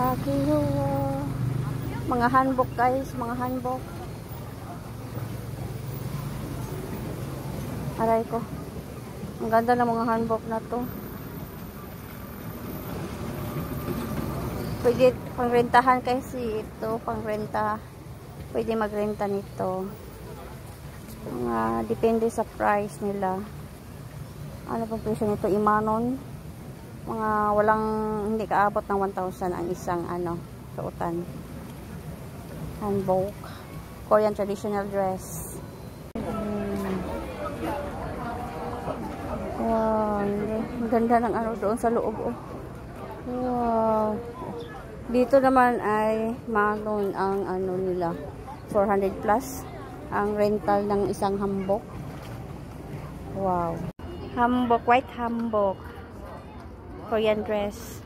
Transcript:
Laki ho. Mga hanbok guys, mga hanbok. Aray ko. Ang ganda ng mga hanbok na to. Pwede pangrentahan kasi ito, pangrenta. Pwede magrenta nito. Depende sa price nila. Ano pong presyo nito? Imanon. Mga walang, hindi kaabot ng 1,000 ang isang suotan. Hanbok. Korean traditional dress. Wow. Ang ganda ng doon sa loob. Oh. Wow. Dito naman ay manon ang nila. 400 plus ang rental ng isang hanbok. Wow. Hanbok, white hanbok. Korean dress.